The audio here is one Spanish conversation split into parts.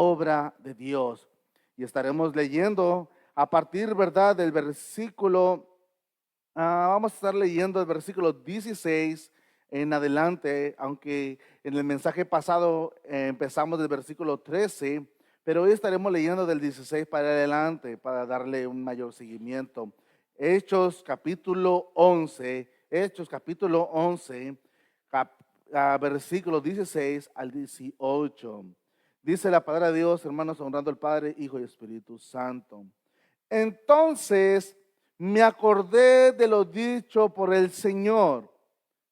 obra de Dios. Y estaremos leyendo a partir, ¿verdad?, del versículo, vamos a estar leyendo el versículo 16 en adelante, aunque en el mensaje pasado empezamos del versículo 13, pero hoy estaremos leyendo del 16 para adelante para darle un mayor seguimiento. Hechos capítulo 11, versículo 16 al 18. Dice la palabra de Dios, hermanos, honrando al Padre, Hijo y Espíritu Santo. Entonces me acordé de lo dicho por el Señor,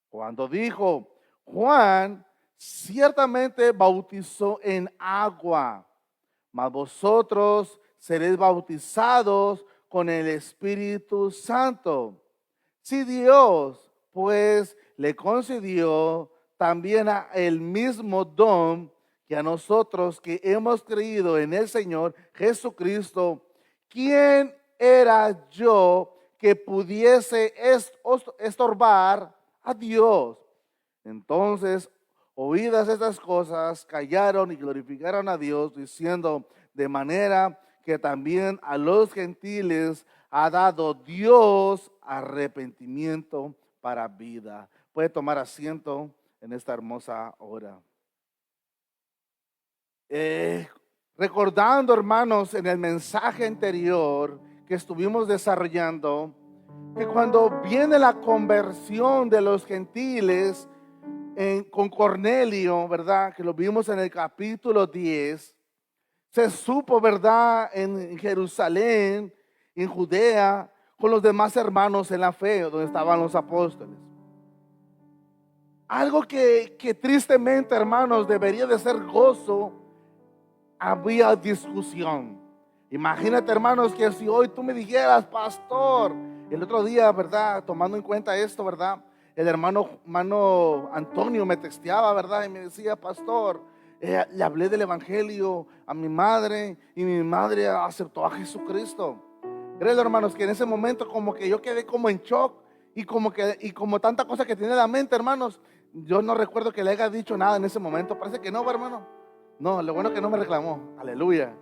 cuando dijo: Juan ciertamente bautizó en agua, mas vosotros seréis bautizados con el Espíritu Santo. Si Dios pues le concedió también el mismo don que a nosotros que hemos creído en el Señor Jesucristo, ¿quién era yo que pudiese estorbar a Dios? Entonces, oídas estas cosas, callaron y glorificaron a Dios, diciendo: de manera que también a los gentiles ha dado Dios arrepentimiento para vida. Puede tomar asiento en esta hermosa hora. Recordando, hermanos, en el mensaje anterior que estuvimos desarrollando, que cuando viene la conversión de los gentiles con Cornelio, ¿verdad?, que lo vimos en el capítulo 10, se supo, ¿verdad?, en Jerusalén, en Judea, con los demás hermanos en la fe, donde estaban los apóstoles. Algo que tristemente, hermanos, debería de ser gozo, había discusión. Imagínate, hermanos, que si hoy tú me dijeras: pastor, el otro día, ¿verdad?, tomando en cuenta esto, ¿verdad?, el hermano Antonio me texteaba, ¿verdad?, y me decía: pastor, le hablé del evangelio a mi madre y mi madre aceptó a Jesucristo. Creo, hermanos, que en ese momento como que yo quedé como en shock y como tanta cosa que tiene en la mente, hermanos. Yo no recuerdo que le haya dicho nada en ese momento. Parece que no, hermano. No, lo bueno que no me reclamó. Aleluya.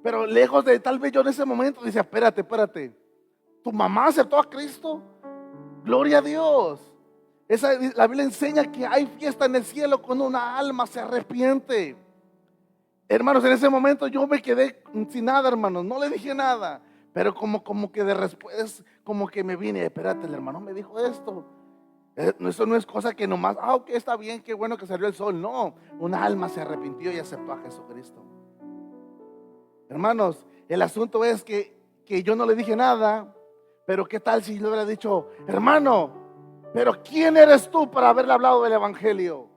Pero lejos de, tal vez yo en ese momento decía: espérate. ¿Tu mamá aceptó a Cristo? Gloria a Dios. La Biblia enseña que hay fiesta en el cielo cuando una alma se arrepiente. Hermanos, en ese momento yo me quedé sin nada, hermanos. No le dije nada. Pero como que de después, como que me vine: espérate, el hermano me dijo esto. Eso no es cosa que nomás, ok, está bien, qué bueno que salió el sol. No, una alma se arrepintió y aceptó a Jesucristo. Hermanos, el asunto es que yo no le dije nada. Pero qué tal si le hubiera dicho: hermano, pero ¿quién eres tú para haberle hablado del evangelio?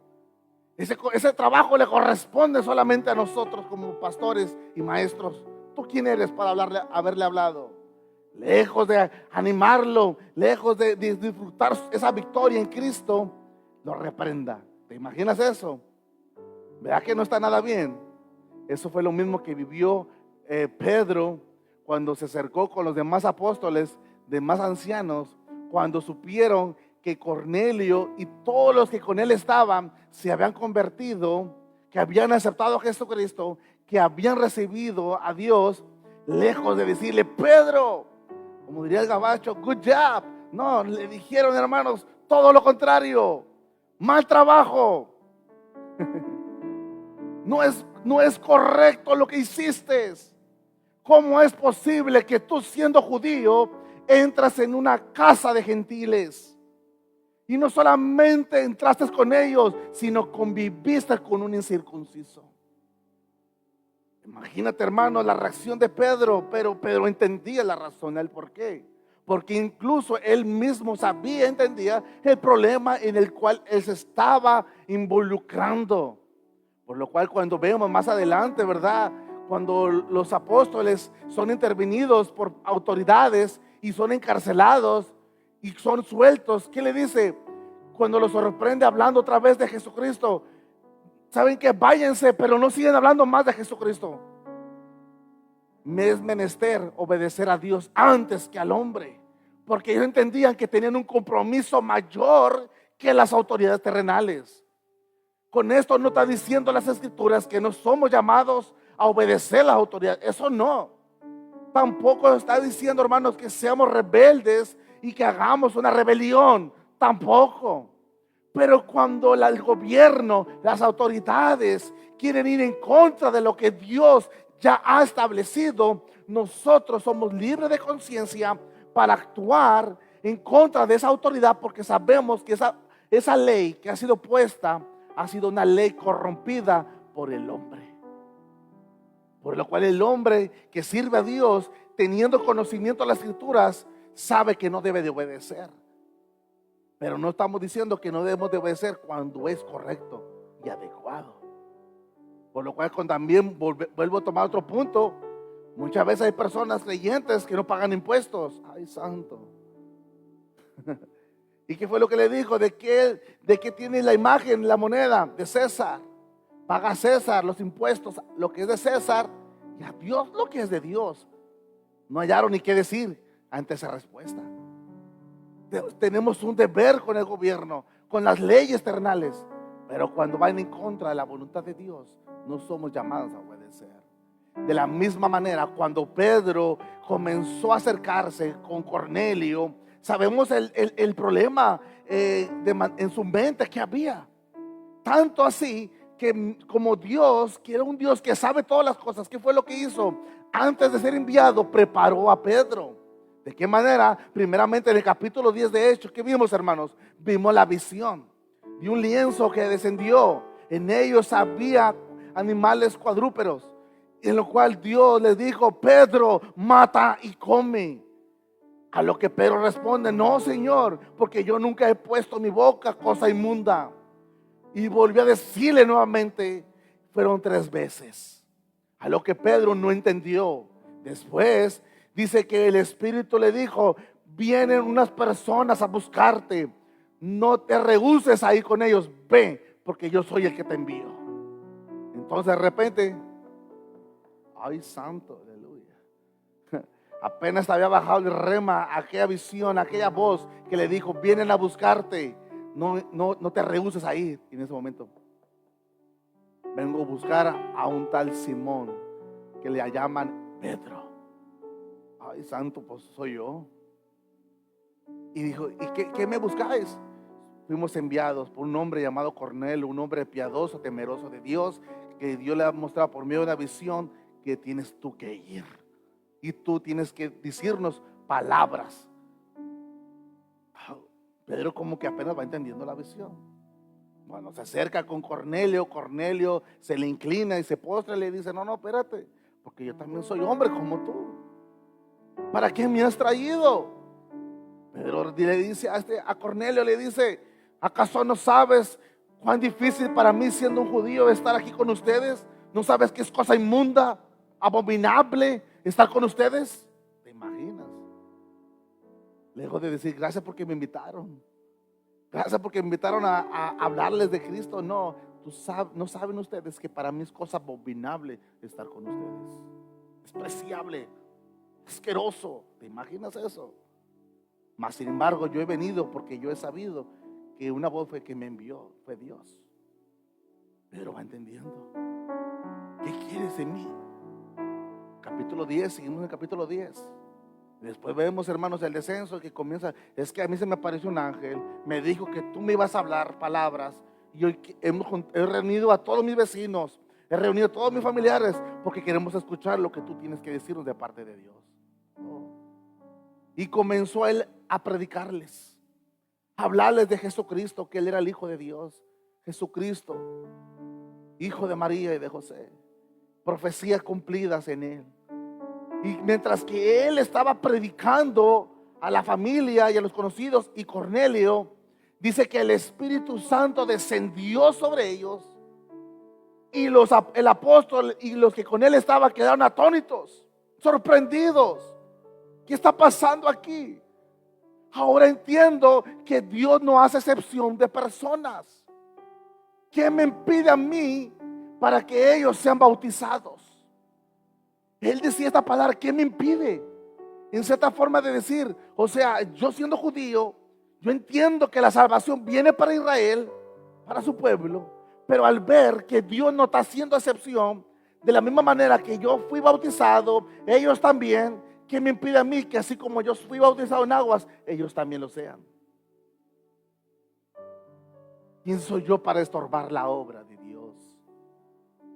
Ese trabajo le corresponde solamente a nosotros como pastores y maestros. ¿Tú quién eres para haberle hablado? Lejos de animarlo, lejos de disfrutar esa victoria en Cristo, lo reprenda. ¿Te imaginas eso? ¿Verdad que no está nada bien? Eso fue lo mismo que vivió Pedro cuando se acercó con los demás apóstoles, demás ancianos, cuando supieron que Cornelio y todos los que con él estaban se habían convertido, que habían aceptado a Jesucristo, que habían recibido a Dios. Lejos de decirle: Pedro, como diría el gabacho, good job, no, le dijeron, hermanos, todo lo contrario: mal trabajo. No es correcto lo que hiciste. ¿Cómo es posible que tú, siendo judío, entras en una casa de gentiles? Y no solamente entraste con ellos, sino conviviste con un incircunciso. Imagínate, hermano, la reacción de Pedro. Pero Pedro entendía la razón, el por qué. Porque incluso él mismo entendía el problema en el cual él se estaba involucrando. Por lo cual, cuando vemos más adelante, ¿verdad?, cuando los apóstoles son intervenidos por autoridades y son encarcelados y son sueltos, ¿qué le dice? Cuando los sorprende hablando otra vez de Jesucristo: saben que váyanse, pero no siguen hablando más de Jesucristo. Me es menester obedecer a Dios antes que al hombre, porque ellos entendían que tenían un compromiso mayor que las autoridades terrenales. Con esto no está diciendo las escrituras que no somos llamados a obedecer las autoridades. Eso no. Tampoco está diciendo, hermanos, que seamos rebeldes y que hagamos una rebelión. Tampoco. Pero cuando el gobierno, las autoridades quieren ir en contra de lo que Dios ya ha establecido, nosotros somos libres de conciencia para actuar en contra de esa autoridad, porque sabemos que esa ley que ha sido puesta ha sido una ley corrompida por el hombre. Por lo cual el hombre que sirve a Dios, teniendo conocimiento de las escrituras, sabe que no debe de obedecer. Pero no estamos diciendo que no debemos de obedecer cuando es correcto y adecuado. Por lo cual también vuelvo a tomar otro punto. Muchas veces hay personas creyentes que no pagan impuestos. Ay, santo. ¿Y qué fue lo que le dijo? ¿De qué tiene la imagen, la moneda? De César. Paga a César los impuestos, lo que es de César, y a Dios lo que es de Dios. No hallaron ni qué decir ante esa respuesta. Tenemos un deber con el gobierno, con las leyes terrenales, pero cuando van en contra de la voluntad de Dios, no somos llamados a obedecer. De la misma manera, cuando Pedro comenzó a acercarse con Cornelio, sabemos el problema en su mente que había. Tanto así que como Dios, que era un Dios que sabe todas las cosas, ¿qué fue lo que hizo? Antes de ser enviado, preparó a Pedro. ¿De qué manera? Primeramente en el capítulo 10 de Hechos, ¿qué vimos, hermanos? Vimos la visión de un lienzo que descendió. En ellos había animales cuadrúpedos, en lo cual Dios le dijo: Pedro, mata y come. A lo que Pedro responde: no, Señor, porque yo nunca he puesto en mi boca cosa inmunda. Y volvió a decirle nuevamente, fueron 3 veces. A lo que Pedro no entendió. Después dice que el Espíritu le dijo: vienen unas personas a buscarte, no te rehúses a ir con ellos, ve, porque yo soy el que te envío. Entonces de repente, ay, santo, aleluya, apenas había bajado el rema, aquella visión, aquella voz que le dijo: vienen a buscarte, no te rehúses a ir. Y en ese momento, vengo a buscar a un tal Simón, que le llaman Pedro. Ay, santo, pues soy yo. Y dijo: ¿y qué me buscáis? Fuimos enviados por un hombre llamado Cornelio, un hombre piadoso, temeroso de Dios, que Dios le ha mostrado por medio de una visión que tienes tú que ir. Y tú tienes que decirnos palabras. Pedro como que apenas va entendiendo la visión. Bueno, se acerca con Cornelio. Cornelio se le inclina y se postra y le dice: no, espérate, porque yo también soy hombre como tú. ¿Para qué me has traído? Pedro le dice a Cornelio, le dice: ¿acaso no sabes cuán difícil para mí, siendo un judío, estar aquí con ustedes? ¿No sabes que es cosa inmunda, abominable estar con ustedes? ¿Te imaginas? Lejos de decir: gracias porque me invitaron, gracias porque me invitaron a hablarles de Cristo. No saben ustedes que para mí es cosa abominable estar con ustedes, despreciable, asqueroso. ¿Te imaginas eso? Mas sin embargo yo he venido porque yo he sabido que una voz fue que me envió, fue Dios. Pero va entendiendo. ¿Qué quieres de mí? Capítulo 10, seguimos en el capítulo 10. Después vemos, hermanos, el descenso que comienza. Es que a mí se me apareció un ángel, me dijo que tú me ibas a hablar palabras. Y hoy he reunido a todos mis vecinos, he reunido a todos mis familiares, porque queremos escuchar lo que tú tienes que decirnos de parte de Dios. Y comenzó él a predicarles, a hablarles de Jesucristo, que él era el Hijo de Dios. Jesucristo, hijo de María y de José, profecías cumplidas en él. Y mientras que él estaba predicando a la familia y a los conocidos, y Cornelio, dice que el Espíritu Santo descendió sobre ellos, y el apóstol y los que con él estaban quedaron atónitos, sorprendidos. ¿Qué está pasando aquí? Ahora entiendo que Dios no hace excepción de personas. ¿Qué me impide a mí para que ellos sean bautizados? Él decía esta palabra: ¿qué me impide? En cierta forma de decir, o sea, yo siendo judío, yo entiendo que la salvación viene para Israel, para su pueblo, Pero al ver que Dios no está haciendo excepción, de la misma manera que yo fui bautizado, ellos también, ¿qué me impide a mí que así como yo fui bautizado en aguas, ellos también lo sean? ¿Quién soy yo para estorbar la obra de Dios?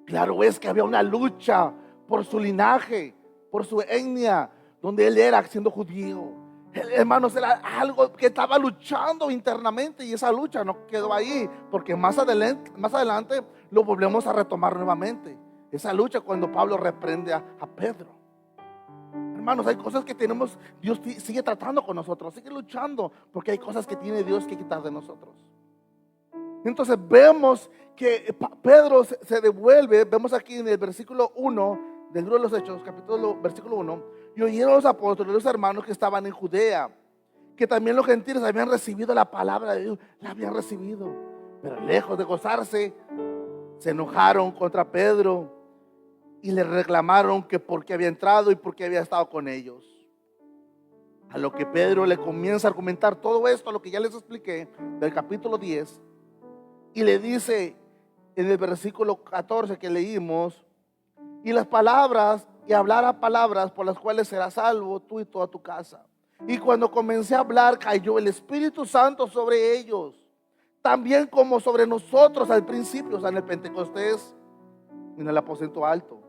Claro es que había una lucha por su linaje, por su etnia, donde él era siendo judío. Hermanos, era algo que estaba luchando internamente, y esa lucha no quedó ahí, porque más adelante lo volvemos a retomar nuevamente. Esa lucha cuando Pablo reprende a Pedro. Hermanos, hay cosas que tenemos, Dios sigue tratando con nosotros, sigue luchando, porque hay cosas que tiene Dios que quitar de nosotros. Entonces vemos que Pedro se devuelve. Vemos aquí en el versículo 1 del libro de los Hechos, versículo 1: y oyeron los apóstoles, los hermanos que estaban en Judea, que también los gentiles habían recibido la palabra de Dios. La habían recibido, pero lejos de gozarse, se enojaron contra Pedro y le reclamaron que por qué había entrado y por qué había estado con ellos. A lo que Pedro le comienza a argumentar todo esto, lo que ya les expliqué del capítulo 10, y le dice en el versículo 14 que leímos: y las palabras, y hablara palabras por las cuales serás salvo tú y toda tu casa. Y cuando comencé a hablar, cayó el Espíritu Santo sobre ellos, también como sobre nosotros al principio, o sea, en el Pentecostés, en el aposento alto.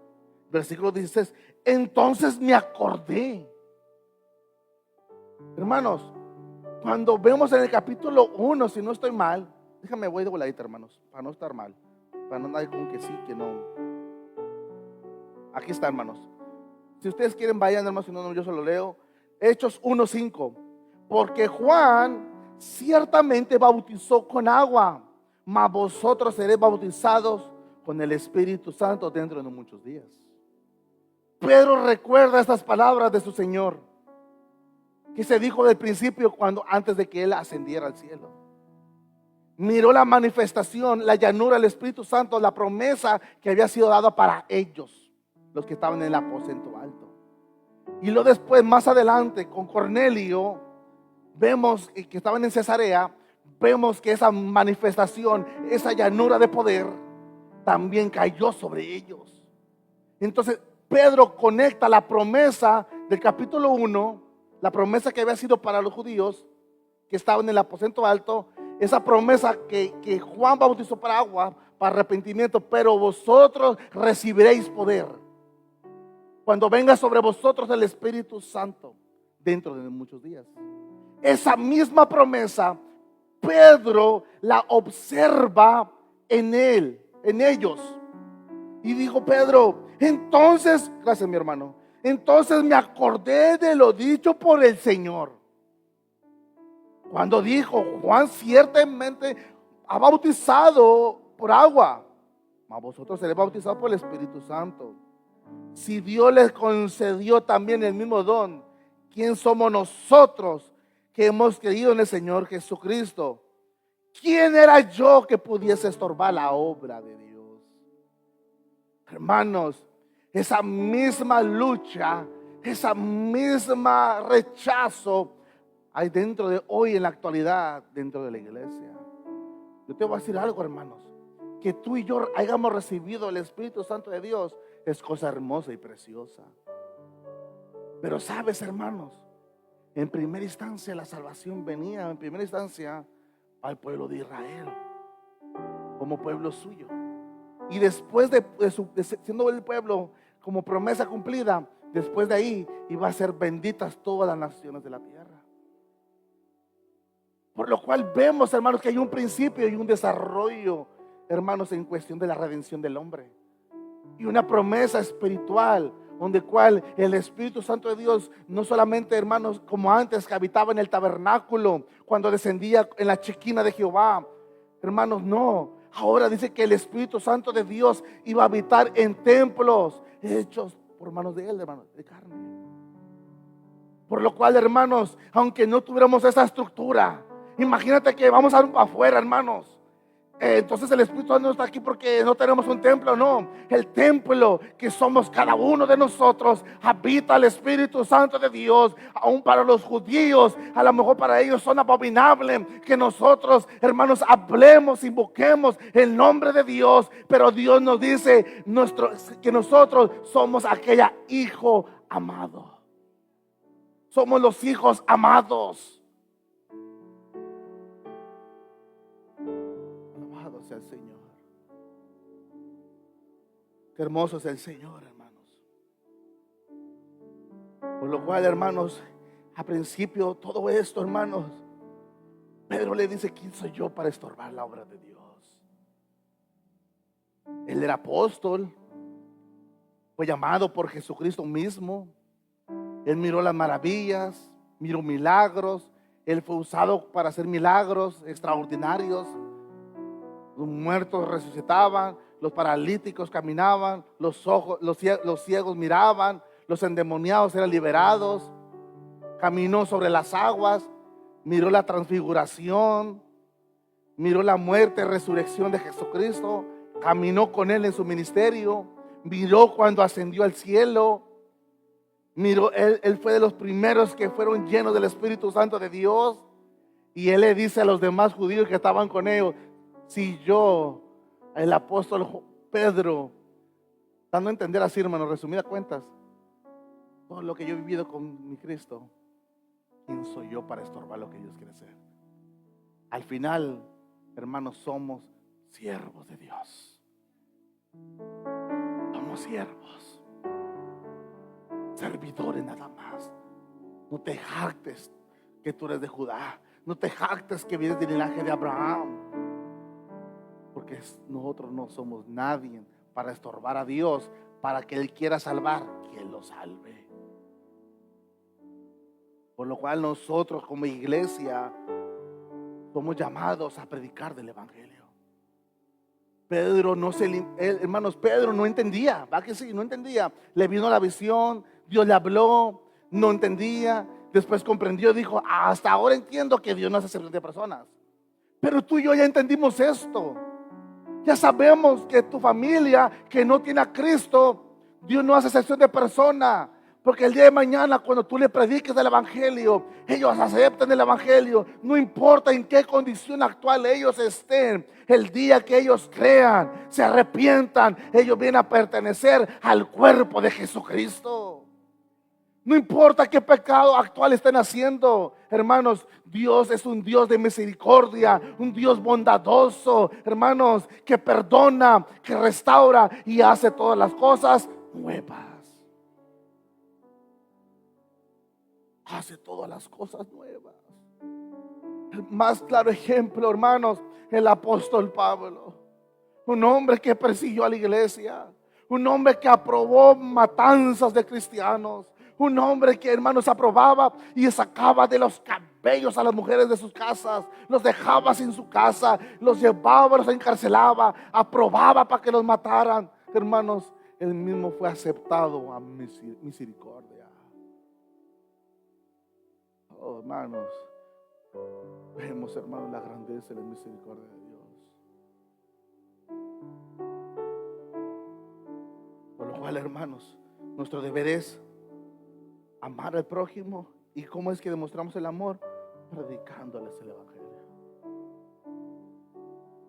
Versículo 16: entonces me acordé. Hermanos, cuando vemos en el capítulo 1, si no estoy mal, déjame, voy de voladita, hermanos, para no estar mal, para no andar con que sí, que no. Aquí está, hermanos. Si ustedes quieren, vayan, hermanos, si no, yo solo leo. Hechos 1:5. Porque Juan ciertamente bautizó con agua, mas vosotros seréis bautizados con el Espíritu Santo dentro de muchos días. Pedro recuerda estas palabras de su Señor, que se dijo del principio, antes de que él ascendiera al cielo. Miró la manifestación, la llanura del Espíritu Santo, la promesa que había sido dada para ellos, los que estaban en el aposento alto. Y luego después, más adelante, con Cornelio, vemos que estaban en Cesarea, vemos que esa manifestación, esa llanura de poder, también cayó sobre ellos. Entonces Pedro conecta la promesa del capítulo 1, la promesa que había sido para los judíos que estaban en el aposento alto, esa promesa que Juan bautizó para agua, para arrepentimiento: pero vosotros recibiréis poder cuando venga sobre vosotros el Espíritu Santo dentro de muchos días. Esa misma promesa Pedro la observa en ellos, y dijo Pedro: entonces, gracias mi hermano, entonces me acordé de lo dicho por el Señor, cuando dijo: Juan ciertamente ha bautizado por agua, mas vosotros seréis bautizados por el Espíritu Santo. Si Dios les concedió también el mismo don, ¿quién somos nosotros que hemos creído en el Señor Jesucristo? ¿Quién era yo que pudiese estorbar la obra de Dios? Hermanos, esa misma lucha, esa misma rechazo hay dentro de hoy, en la actualidad, dentro de la iglesia. Yo te voy a decir algo, hermanos: que tú y yo hayamos recibido el Espíritu Santo de Dios es cosa hermosa y preciosa. Pero sabes, hermanos, en primera instancia la salvación venía en primera instancia al pueblo de Israel, como pueblo suyo. Y después de siendo el pueblo como promesa cumplida, después de ahí iba a ser benditas todas las naciones de la tierra. Por lo cual vemos, hermanos, que hay un principio y un desarrollo, hermanos, en cuestión de la redención del hombre, y una promesa espiritual, donde cual el Espíritu Santo de Dios no solamente, hermanos, como antes, que habitaba en el tabernáculo cuando descendía en la chequina de Jehová, hermanos, no. Ahora dice que el Espíritu Santo de Dios iba a habitar en templos hechos por manos de él, hermanos, de carne. Por lo cual, hermanos, aunque no tuviéramos esa estructura, imagínate que vamos afuera, hermanos, entonces el Espíritu Santo no está aquí porque no tenemos un templo. No, el templo que somos cada uno de nosotros, habita el Espíritu Santo de Dios. Aún para los judíos, a lo mejor para ellos son abominables que nosotros, hermanos, hablemos, invoquemos el nombre de Dios, pero Dios nos dice que nosotros somos aquella hijo amado. Somos los hijos amados. Alabado sea el Señor. Qué hermoso es el Señor, hermanos. Por lo cual, hermanos, a principio todo esto, hermanos, Pedro le dice: ¿quién soy yo para estorbar la obra de Dios? Él era apóstol, fue llamado por Jesucristo mismo. Él miró las maravillas, miró milagros. Él fue usado para hacer milagros extraordinarios. Los muertos resucitaban, los paralíticos caminaban, los ciegos miraban, los endemoniados eran liberados. Caminó sobre las aguas, miró la transfiguración, miró la muerte y resurrección de Jesucristo. Caminó con él en su ministerio, miró cuando ascendió al cielo. Miró, él fue de los primeros que fueron llenos del Espíritu Santo de Dios. Y él le dice a los demás judíos que estaban con ellos: si yo, el apóstol Pedro, dando a entender así, hermanos, resumidas cuentas, todo lo que yo he vivido con mi Cristo, ¿quién soy yo para estorbar lo que Dios quiere hacer? Al final, hermanos, somos siervos de Dios. Somos siervos, servidores nada más. No te jactes que tú eres de Judá. No te jactes que vienes del linaje de Abraham. Porque nosotros no somos nadie para estorbar a Dios. Para que Él quiera salvar, que Él lo salve. Por lo cual nosotros como iglesia somos llamados a predicar del Evangelio. Pedro hermanos, Pedro no entendía. ¿Va que sí? No entendía. Le vino la visión, Dios le habló, no entendía. Después comprendió, dijo: hasta ahora entiendo que Dios no hace acepción de personas. Pero tú y yo ya entendimos esto. Ya sabemos que tu familia que no tiene a Cristo, Dios no hace acepción de persona. Porque el día de mañana, cuando tú le prediques el Evangelio, ellos aceptan el Evangelio. No importa en qué condición actual ellos estén. El día que ellos crean, se arrepientan, ellos vienen a pertenecer al cuerpo de Jesucristo. No importa qué pecado actual estén haciendo, hermanos, Dios es un Dios de misericordia, un Dios bondadoso, hermanos, que perdona, que restaura y hace todas las cosas nuevas. Hace todas las cosas nuevas. El más claro ejemplo, hermanos, el apóstol Pablo, un hombre que persiguió a la iglesia, un hombre que aprobó matanzas de cristianos, un hombre que, hermanos, aprobaba y sacaba de los cabellos a las mujeres de sus casas, los dejaba sin su casa, los llevaba, los encarcelaba, aprobaba para que los mataran. Hermanos, él mismo fue aceptado a misericordia. Oh, hermanos, vemos, hermanos, la grandeza y la misericordia de Dios. Por lo cual, hermanos, nuestro deber es amar al prójimo. ¿Y cómo es que demostramos el amor? Predicándoles el Evangelio.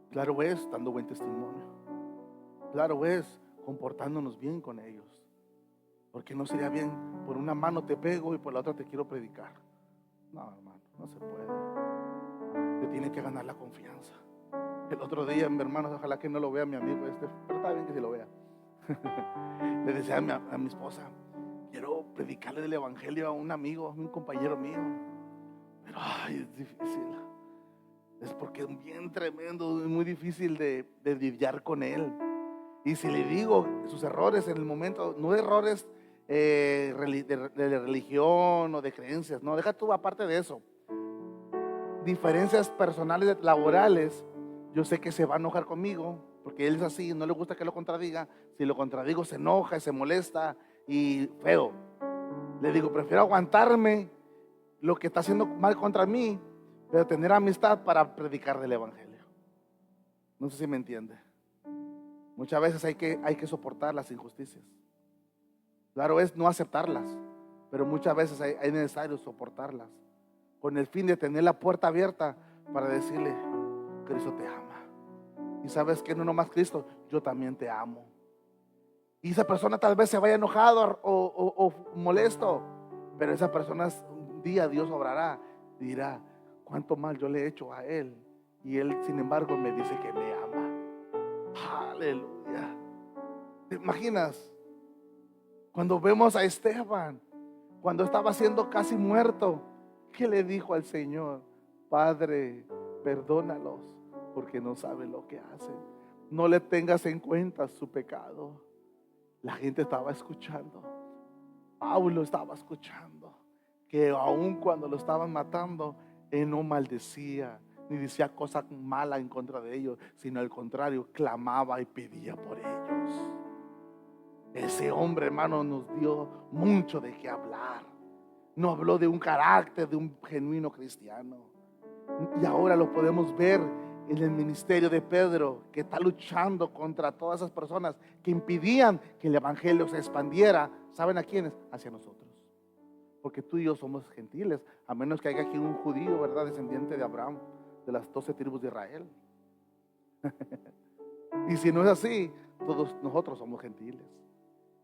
Claro es, dando buen testimonio. Claro es, comportándonos bien con ellos. Porque no sería bien, por una mano te pego y por la otra te quiero predicar. No, hermano, no se puede. Te tiene que ganar la confianza. El otro día, mi hermano, ojalá que no lo vea mi amigo pero está bien que sí lo vea. Le decía a mi esposa: quiero predicarle del Evangelio a un amigo, a un compañero mío. Pero ay, es difícil. Es porque es bien tremendo, es muy difícil de lidiar con él. Y si le digo sus errores en el momento, no errores de religión o de creencias, no, deja tú aparte de eso, diferencias personales, laborales, yo sé que se va a enojar conmigo, porque él es así, no le gusta que lo contradiga. Si lo contradigo se enoja y se molesta y feo. Le digo: prefiero aguantarme lo que está haciendo mal contra mí, pero tener amistad para predicar del Evangelio. No sé si me entiende. Muchas veces hay que soportar las injusticias. Claro es no aceptarlas, pero muchas veces es necesario soportarlas con el fin de tener la puerta abierta para decirle: Cristo te ama. Y sabes que no nomás Cristo, yo también te amo. Y esa persona tal vez se vaya enojado o molesto, pero esa persona un día Dios obrará y dirá: cuánto mal yo le he hecho a él, y él sin embargo me dice que me ama. Aleluya. ¿Te imaginas? Cuando vemos a Esteban, cuando estaba siendo casi muerto, ¿qué le dijo al Señor? Padre, perdónalos porque no saben lo que hacen. No le tengas en cuenta su pecado. La gente estaba escuchando. Pablo estaba escuchando que aun cuando lo estaban matando, él no maldecía ni decía cosas malas en contra de ellos, sino al contrario, clamaba y pedía por ellos. Ese hombre, hermano, nos dio mucho de qué hablar. No habló de un carácter de un genuino cristiano. Y ahora lo podemos ver en el ministerio de Pedro, que está luchando contra todas esas personas que impidían que el evangelio se expandiera. ¿Saben a quiénes? Hacia nosotros. Porque tú y yo somos gentiles, a menos que haya aquí un judío, ¿verdad? Descendiente de Abraham, de las 12 tribus de Israel. Y si no es así, todos nosotros somos gentiles.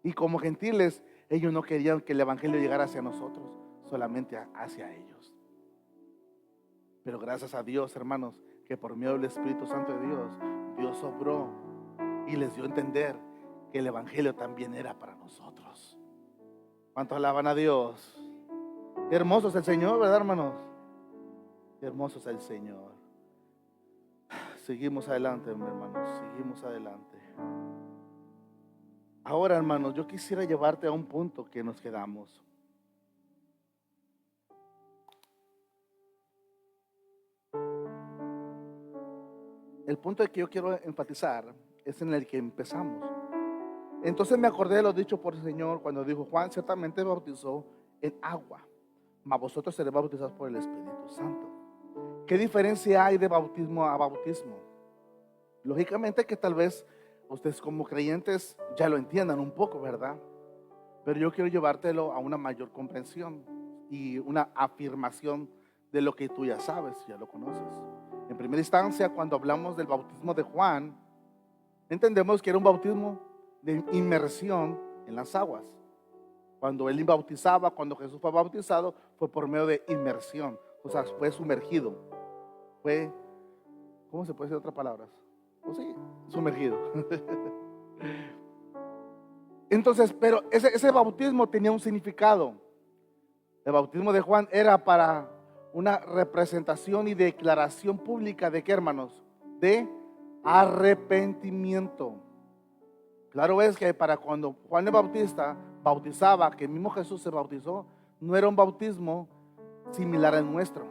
Y como gentiles, ellos no querían que el evangelio llegara hacia nosotros, solamente hacia ellos. Pero gracias a Dios, hermanos, que por medio del Espíritu Santo de Dios, Dios obró y les dio a entender que el evangelio también era para nosotros. ¿Cuántos alaban a Dios? Qué hermoso es el Señor, ¿verdad, hermanos? Qué hermoso es el Señor. Seguimos adelante, hermanos, seguimos adelante. Ahora, hermanos, yo quisiera llevarte a un punto que nos quedamos. El punto que yo quiero enfatizar es en el que empezamos. Entonces me acordé de lo dicho por el Señor cuando dijo: Juan ciertamente bautizó en agua, mas vosotros seréis bautizados por el Espíritu Santo. ¿Qué diferencia hay de bautismo a bautismo? Lógicamente que tal vez ustedes como creyentes ya lo entiendan un poco, ¿verdad? Pero yo quiero llevártelo a una mayor comprensión y una afirmación de lo que tú ya sabes, ya lo conoces. En primera instancia, cuando hablamos del bautismo de Juan, entendemos que era un bautismo de inmersión en las aguas. Cuando él bautizaba, cuando Jesús fue bautizado, fue por medio de inmersión. O sea, fue sumergido. Fue, ¿cómo se puede decir otras palabras? Pues sí, sumergido. Entonces, pero ese bautismo tenía un significado. El bautismo de Juan era para una representación y declaración pública de ¿qué, hermanos? De arrepentimiento. Claro es que para cuando Juan el Bautista bautizaba, que el mismo Jesús se bautizó, no era un bautismo similar al nuestro.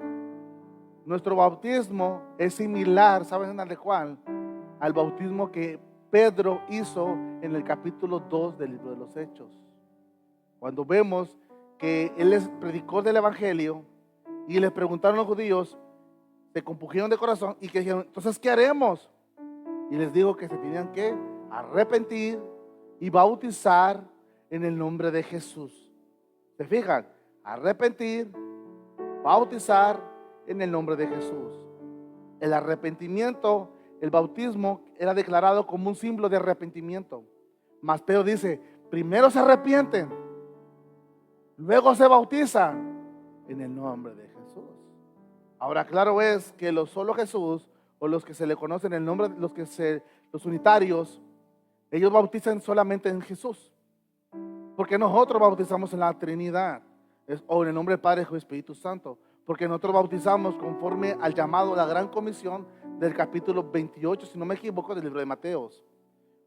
Nuestro bautismo es similar, ¿saben de cuál? Al bautismo que Pedro hizo en el capítulo 2 del libro de los Hechos. Cuando vemos que él les predicó del evangelio y les preguntaron a los judíos, se compungieron de corazón y que dijeron: entonces, ¿qué haremos? Y les dijo que se tenían que arrepentir y bautizar en el nombre de Jesús. ¿Se fijan? Arrepentir, bautizar en el nombre de Jesús. El arrepentimiento, el bautismo era declarado como un símbolo de arrepentimiento. Mas Pedro dice: primero se arrepienten, luego se bautizan en el nombre de Jesús. Ahora, claro es que solo Jesús, o los que se le conocen el nombre, los unitarios, ellos bautizan solamente en Jesús, porque nosotros bautizamos en la Trinidad, o en el nombre del Padre, Hijo y Espíritu Santo, porque nosotros bautizamos conforme al llamado a la gran comisión del capítulo 28, si no me equivoco, del libro de Mateos,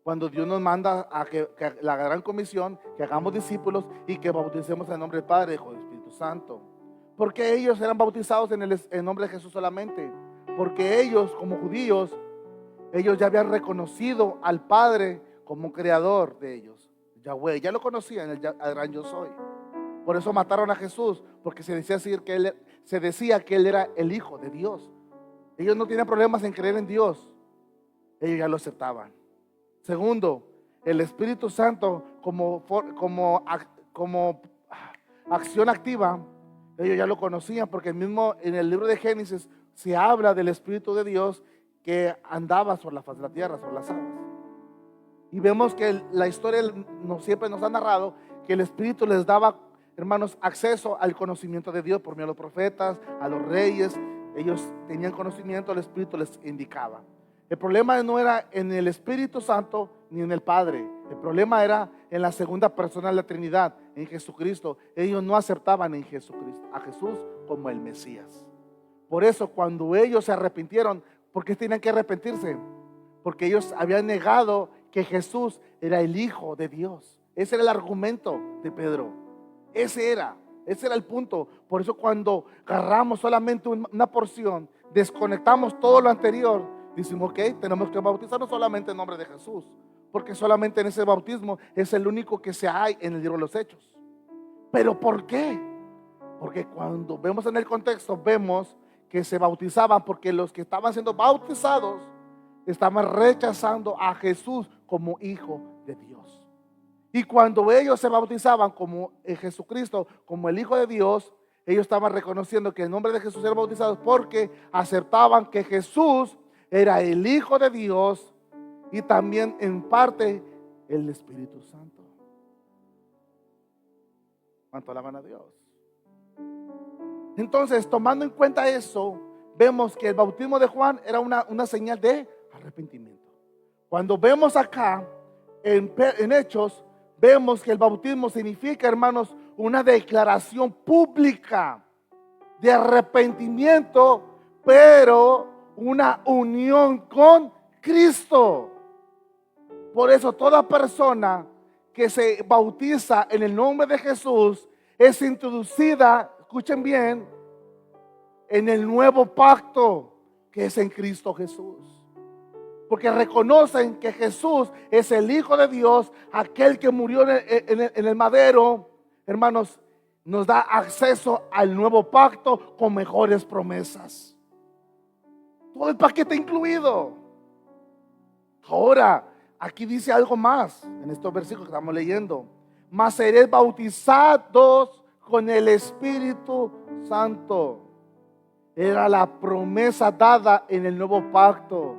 cuando Dios nos manda a que la gran comisión, que hagamos discípulos y que bauticemos en el nombre del Padre, Hijo y Espíritu Santo. Porque ellos eran bautizados en el nombre de Jesús solamente, porque ellos como judíos, ellos ya habían reconocido al Padre como creador de ellos, Yahweh, ya lo conocían, el gran yo soy. Por eso mataron a Jesús, porque se decía que él era el Hijo de Dios. Ellos no tenían problemas en creer en Dios, ellos ya lo aceptaban. Segundo, el Espíritu Santo como acción activa, ellos ya lo conocían, porque mismo en el libro de Génesis se habla del Espíritu de Dios que andaba sobre la faz de la tierra, sobre las aguas. Y vemos que la historia siempre nos ha narrado que el Espíritu les daba, hermanos, acceso al conocimiento de Dios por medio de los profetas, a los reyes. Ellos tenían conocimiento, el Espíritu les indicaba. El problema no era en el Espíritu Santo ni en el Padre. El problema era en la segunda persona de la Trinidad, en Jesucristo. Ellos no aceptaban en Jesucristo, a Jesús como el Mesías. Por eso cuando ellos se arrepintieron, ¿por qué tenían que arrepentirse? Porque ellos habían negado que Jesús era el Hijo de Dios. Ese era el argumento de Pedro. Ese era el punto. Por eso cuando agarramos solamente una porción, desconectamos todo lo anterior, decimos, ok, tenemos que bautizarnos solamente en nombre de Jesús, porque solamente en ese bautismo es el único que se hay en el libro de los Hechos. ¿Pero por qué? Porque cuando vemos en el contexto, vemos que se bautizaban porque los que estaban siendo bautizados estaban rechazando a Jesús como Hijo de Dios. Y cuando ellos se bautizaban como Jesucristo, como el Hijo de Dios, ellos estaban reconociendo que en nombre de Jesús eran bautizados porque aceptaban que Jesús era el Hijo de Dios y también en parte el Espíritu Santo. ¿Cuánto alaban a Dios? Entonces, tomando en cuenta eso, vemos que el bautismo de Juan era una señal de arrepentimiento. Cuando vemos acá en Hechos, vemos que el bautismo significa, hermanos, una declaración pública de arrepentimiento, pero una unión con Cristo. Por eso toda persona que se bautiza en el nombre de Jesús es introducida, escuchen bien, en el nuevo pacto que es en Cristo Jesús. Porque reconocen que Jesús es el Hijo de Dios, aquel que murió en el madero. Hermanos, nos da acceso al nuevo pacto con mejores promesas. Todo el paquete incluido. Ahora, aquí dice algo más en estos versículos que estamos leyendo. Mas seréis bautizados con el Espíritu Santo. Era la promesa dada en el nuevo pacto.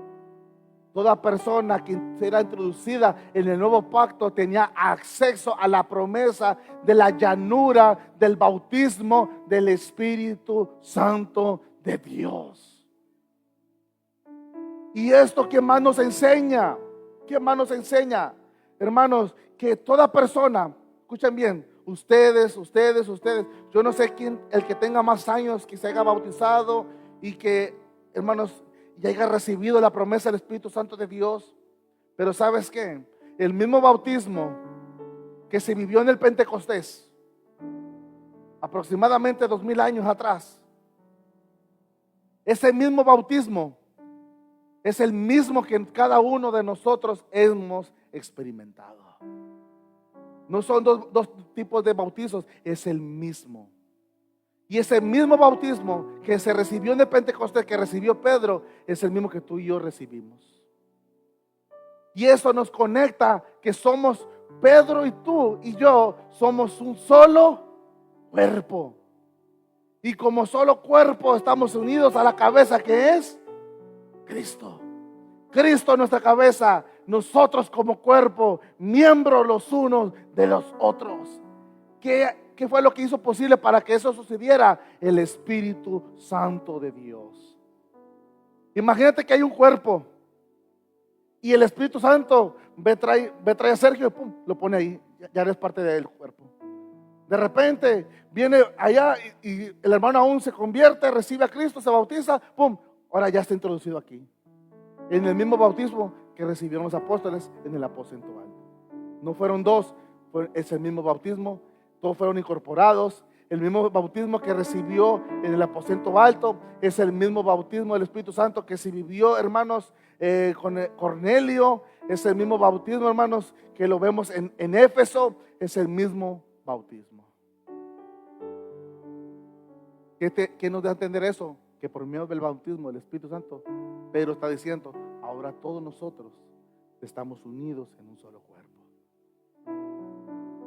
Toda persona que era introducida en el nuevo pacto tenía acceso a la promesa de la llanura del bautismo del Espíritu Santo de Dios. Y esto, ¿qué más nos enseña? ¿Qué más nos enseña? Hermanos, que toda persona, escuchen bien, ustedes, yo no sé quién, el que tenga más años, que se haya bautizado y que, hermanos, ya haya recibido la promesa del Espíritu Santo de Dios. Pero ¿sabes qué? El mismo bautismo que se vivió en el Pentecostés, aproximadamente 2000 años atrás, ese mismo bautismo es el mismo que cada uno de nosotros hemos experimentado. No son dos tipos de bautizos, es el mismo. Y ese mismo bautismo que se recibió en el Pentecostés, que recibió Pedro, es el mismo que tú y yo recibimos. Y eso nos conecta, que somos Pedro y tú y yo, somos un solo cuerpo. Y como solo cuerpo estamos unidos a la cabeza, que es Cristo. Cristo nuestra cabeza, nosotros como cuerpo, miembros los unos de los otros. ¿Qué fue lo que hizo posible para que eso sucediera? El Espíritu Santo de Dios. Imagínate que hay un cuerpo y el Espíritu Santo trae a Sergio y pum, lo pone ahí. Ya eres parte del cuerpo. De repente viene allá y el hermano aún se convierte, recibe a Cristo, se bautiza, pum, ahora ya está introducido aquí. En el mismo bautismo que recibieron los apóstoles en el aposento alto. No fueron dos, es el mismo bautismo. Todos fueron incorporados. El mismo bautismo que recibió en el aposento alto es el mismo bautismo del Espíritu Santo que se vivió, hermanos, con Cornelio. Es el mismo bautismo, hermanos, que lo vemos en Éfeso. Es el mismo bautismo. ¿Qué nos da a entender eso? Que por medio del bautismo del Espíritu Santo, Pedro está diciendo, ahora todos nosotros estamos unidos en un solo cuerpo.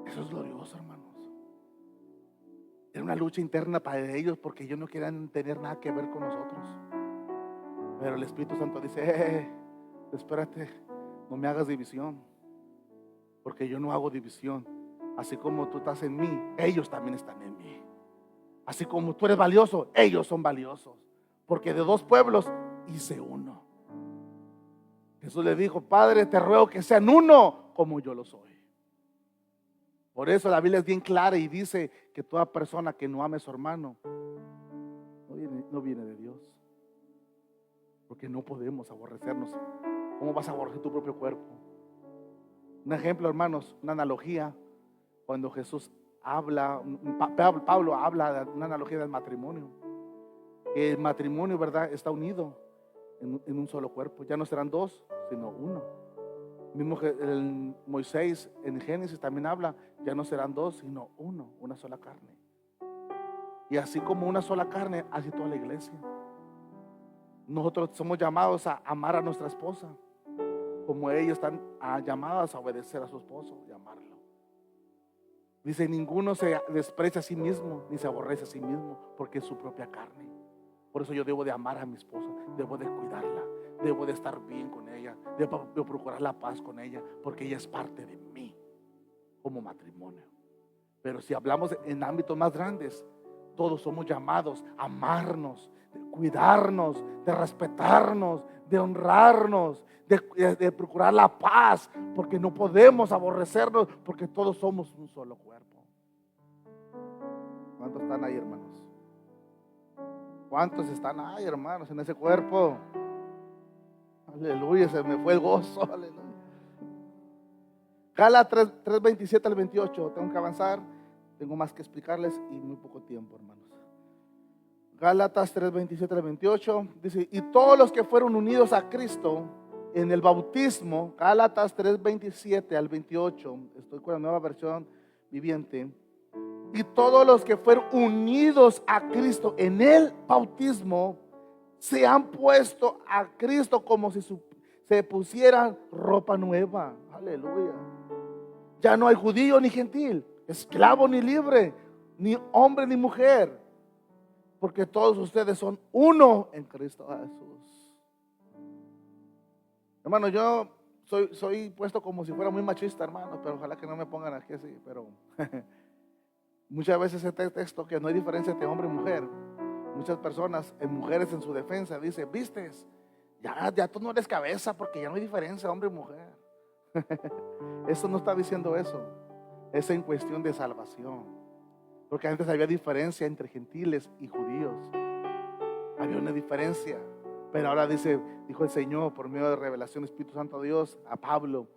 Eso es glorioso, hermanos. Era una lucha interna para ellos porque ellos no querían tener nada que ver con nosotros. Pero el Espíritu Santo dice: espérate, no me hagas división, porque yo no hago división. Así como tú estás en mí, ellos también están en mí. Así como tú eres valioso, ellos son valiosos, porque de dos pueblos hice uno. Jesús le dijo: Padre, te ruego que sean uno como yo lo soy. Por eso la Biblia es bien clara y dice que toda persona que no ame a su hermano no viene de Dios. Porque no podemos aborrecernos. ¿Cómo vas a aborrecer tu propio cuerpo? Un ejemplo, hermanos, una analogía. Cuando Jesús habla, Pablo habla de una analogía del matrimonio. Que el matrimonio, ¿verdad?, está unido en un solo cuerpo. Ya no serán dos, sino uno. Mismo que el Moisés en Génesis también habla: ya no serán dos, sino uno, una sola carne. Y así como una sola carne, así toda la iglesia. Nosotros somos llamados a amar a nuestra esposa, como ellos están llamadas a obedecer a su esposo y amarlo. Dice: ninguno se desprecia a sí mismo, ni se aborrece a sí mismo, porque es su propia carne. Por eso yo debo de amar a mi esposa, debo de cuidarla, debo de estar bien con ella, debo de procurar la paz con ella, porque ella es parte de mí como matrimonio. Pero si hablamos en ámbitos más grandes, todos somos llamados a amarnos, de cuidarnos, de respetarnos, de honrarnos, de procurar la paz, porque no podemos aborrecernos, porque todos somos un solo cuerpo. ¿Cuántos están ahí, hermanos? ¿Cuántos están ahí, hermanos, en ese cuerpo? Aleluya, se me fue el gozo. Aleluya. Gálatas 3:27 al 28. Tengo que avanzar, tengo más que explicarles y muy poco tiempo, hermanos. Gálatas 3:27 al 28 dice: y todos los que fueron unidos a Cristo en el bautismo. Gálatas 3:27 al 28. Estoy con la nueva versión viviente. Y todos los que fueron unidos a Cristo en el bautismo se han puesto a Cristo como si se pusieran ropa nueva. Aleluya. Ya no hay judío ni gentil, esclavo ni libre, ni hombre ni mujer, porque todos ustedes son uno en Cristo Jesús. Hermano, yo soy puesto como si fuera muy machista, hermano, pero ojalá que no me pongan aquí así. Pero muchas veces este texto, que no hay diferencia entre hombre y mujer, muchas personas, mujeres en su defensa, dicen: vistes, ya tú no eres cabeza, porque ya no hay diferencia hombre y mujer. Eso no está diciendo eso. Es en cuestión de salvación, porque antes había diferencia entre gentiles y judíos. Había una diferencia, pero ahora dijo el Señor por medio de revelación, Espíritu Santo Dios, a Pablo: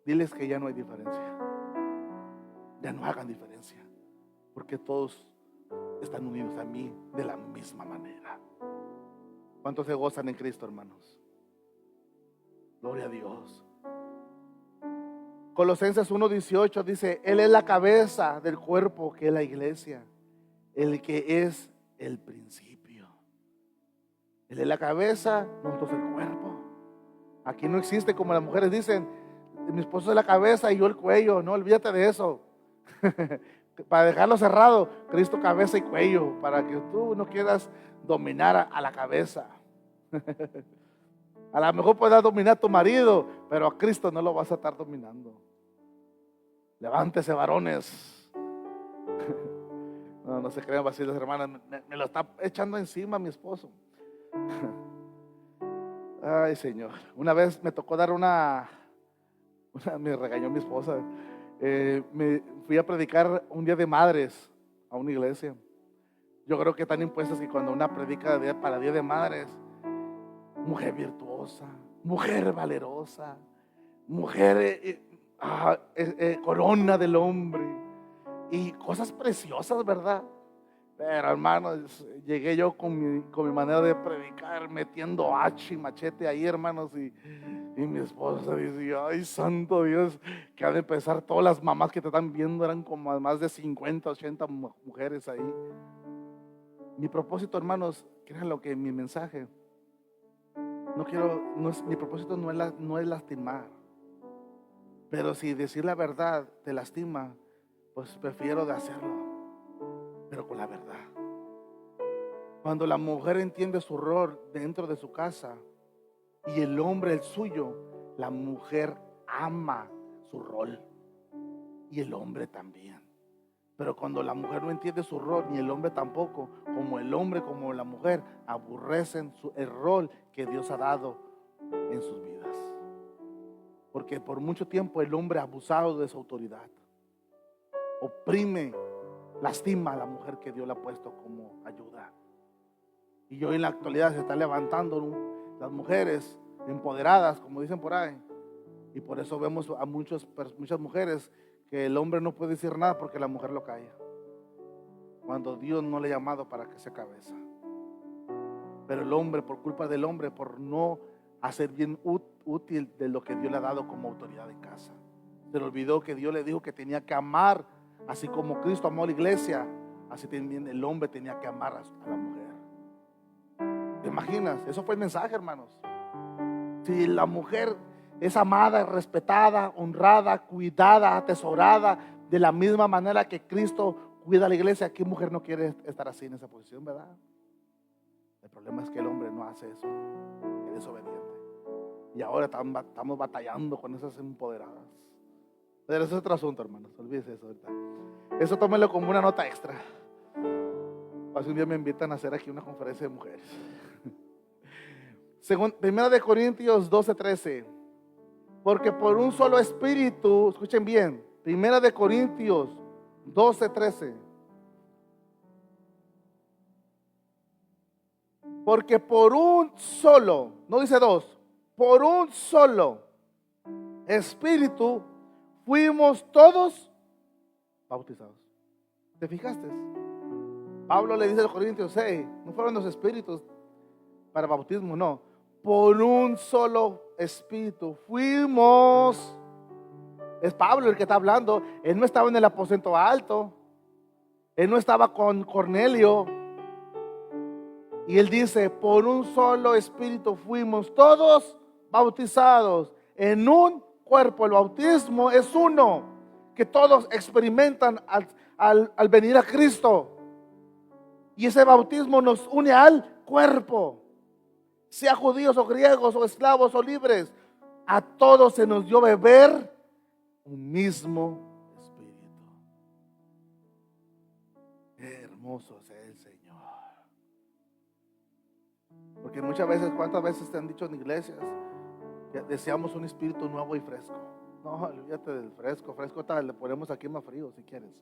diles que ya no hay diferencia, ya no hagan diferencia, porque todos están unidos a mí de la misma manera. ¿Cuántos se gozan en Cristo, hermanos? Gloria a Dios. Colosenses 1:18 dice: Él es la cabeza del cuerpo, que es la iglesia, el que es el principio. Él es la cabeza, nosotros el cuerpo. Aquí no existe como las mujeres dicen: mi esposo es la cabeza y yo el cuello. No, olvídate de eso. Para dejarlo cerrado, Cristo cabeza y cuello, para que tú no quieras dominar a la cabeza. A lo mejor puedas dominar a tu marido, pero a Cristo no lo vas a estar dominando. Levántese, varones. No se crean vacíos, hermanas. Me lo está echando encima mi esposo. Ay, Señor. Una vez me tocó dar me regañó mi esposa. Me fui a predicar un día de madres a una iglesia. Yo creo que están impuestos que cuando una predica para Día de Madres, mujer virtuosa, mujer valerosa, mujer corona del hombre y cosas preciosas, ¿verdad? Pero, hermanos, llegué yo con mi manera de predicar, metiendo hacha y machete ahí, hermanos, y mi esposa dice: ay, santo Dios, que ha de empezar. Todas las mamás que te están viendo eran como más de 50, 80 mujeres ahí. Mi propósito, hermanos, créanlo, que mi mensaje mi propósito no es lastimar. Pero si decir la verdad te lastima, pues prefiero de hacerlo, pero con la verdad. Cuando la mujer entiende su rol dentro de su casa y el hombre el suyo, la mujer ama su rol y el hombre también. Pero cuando la mujer no entiende su rol, ni el hombre tampoco, como el hombre como la mujer aborrecen el rol que Dios ha dado en sus vidas. Porque por mucho tiempo el hombre ha abusado de su autoridad, oprime, lastima a la mujer que Dios le ha puesto como ayuda. Y hoy en la actualidad se está levantando las mujeres empoderadas, como dicen por ahí. Y por eso vemos a muchas mujeres que el hombre no puede decir nada porque la mujer lo calla, cuando Dios no le ha llamado para que sea cabeza. Pero el hombre, por culpa del hombre, por no hacer bien útil de lo que Dios le ha dado como autoridad en casa, se le olvidó que Dios le dijo que tenía que amar, así como Cristo amó a la iglesia, así también el hombre tenía que amar a la mujer. ¿Te imaginas? Eso fue el mensaje, hermanos. Si la mujer es amada, respetada, honrada, cuidada, atesorada, de la misma manera que Cristo cuida a la iglesia, ¿qué mujer no quiere estar así en esa posición, verdad? El problema es que el hombre no hace eso, es desobediente. Y ahora estamos batallando con esas empoderadas. Pero eso es otro asunto, hermanos, olvídese eso ahorita. Eso tómelo como una nota extra. Hace un día me invitan a hacer aquí una conferencia de mujeres. Primera de Corintios 12:13. Porque por un solo espíritu, escuchen bien, Primera de Corintios 12:13. Porque por un solo, no dice dos, por un solo espíritu fuimos todos bautizados. ¿Te fijaste? Pablo le dice a los Corintios, no fueron los espíritus para bautismo, no. Por un solo espíritu fuimos. Es Pablo el que está hablando. Él no estaba en el aposento alto. Él no estaba con Cornelio. Y él dice, por un solo espíritu fuimos todos bautizados en un cuerpo. El bautismo es uno que todos experimentan al venir a Cristo. Y ese bautismo nos une al cuerpo. Sea judíos o griegos o esclavos o libres, a todos se nos dio beber un mismo espíritu. Qué hermoso es el Señor. Porque muchas veces, ¿cuántas veces te han dicho en iglesias que deseamos un espíritu nuevo y fresco? No, olvídate del fresco, tal, le ponemos aquí más frío si quieres.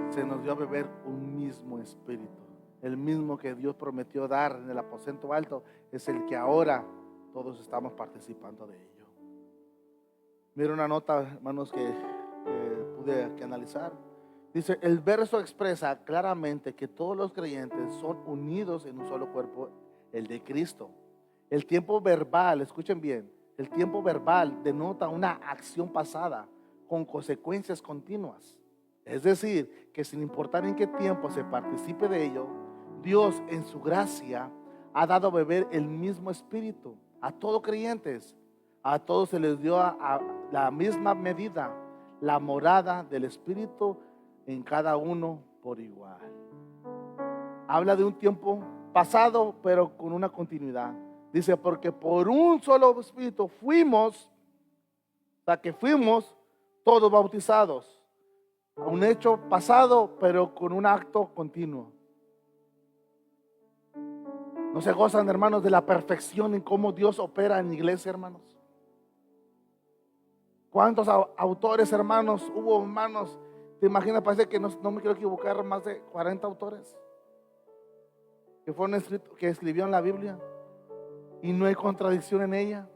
Se nos dio a beber un mismo espíritu. El mismo que Dios prometió dar en el aposento alto es el que ahora todos estamos participando de ello. Mira una nota, hermanos, que pude analizar. Dice, el verso expresa claramente que todos los creyentes son unidos en un solo cuerpo, el de Cristo. El tiempo verbal, escuchen bien, el tiempo verbal denota una acción pasada con consecuencias continuas. Es decir, que sin importar en qué tiempo se participe de ello, Dios en su gracia ha dado a beber el mismo espíritu a todos creyentes. A todos se les dio a la misma medida, la morada del espíritu en cada uno por igual. Habla de un tiempo pasado, pero con una continuidad. Dice, porque por un solo espíritu fuimos todos bautizados. Un hecho pasado, pero con un acto continuo. ¿No se gozan, hermanos, de la perfección en cómo Dios opera en la iglesia, hermanos? ¿Cuántos autores, hermanos, hubo, hermanos? ¿Te imaginas? Parece que no me quiero equivocar, más de 40 autores que escribieron la Biblia y no hay contradicción en ella.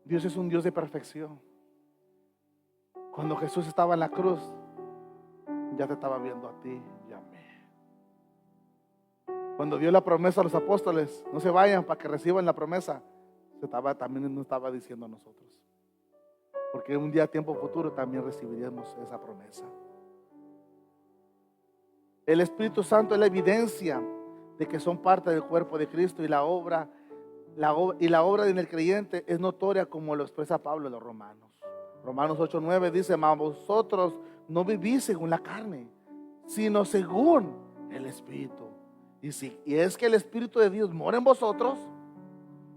Dios es un Dios de perfección. Cuando Jesús estaba en la cruz, ya te estaba viendo a ti y a mí. Cuando dio la promesa a los apóstoles, no se vayan para que reciban la promesa, también nos estaba diciendo a nosotros. Porque un día, tiempo futuro, también recibiríamos esa promesa. El Espíritu Santo es la evidencia de que son parte del cuerpo de Cristo y la obra en el creyente es notoria, como lo expresa Pablo en los Romanos. Romanos 8:9 dice: mas vosotros no vivís según la carne, sino según el Espíritu. Y es que el Espíritu de Dios mora en vosotros.